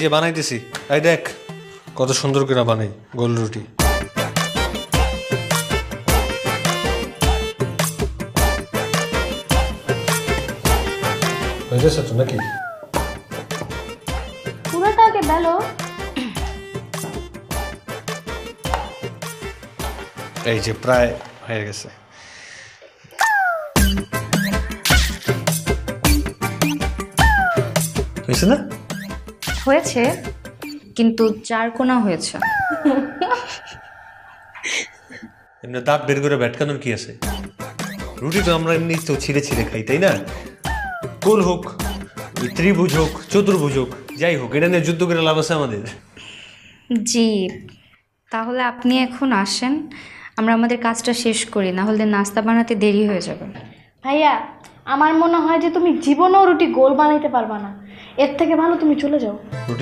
যে বানাইতেছি, এই দেখ কত সুন্দর করে বানাই গোল রুটি। হয়ে গেছে তো নাকি? পুরোটা আগে বেলো। এই যে প্রায় হয়ে গেছে। হয়েছে না? হয়েছে, কিন্তু চারকোনা হয়েছে। এমনি দাঁত বের করে ভ্যাটকানোর কি আছে? রুটি তো আমরা এমনি তো ছিঁড়ে ছিঁড়ে খাই, তাই না? গোল হোক, ত্রিভুজ হোক, চতুর্ভুজ হোক, যাই হোক, এটা নিয়ে যুদ্ধ করে লাভ আছে আমাদের? জি, তাহলে আপনি এখন আসেন, আমরা আমাদের কাজটা শেষ করি, না হলে নাস্তা বানাতে দেরি হয়ে যাবে। ভাইয়া, আমার মনে হয় যে তুমি জীবনেও রুটি গোল বানাইতে পারবা না। এর থেকে ভালো তুমি চলে যাও। রুটি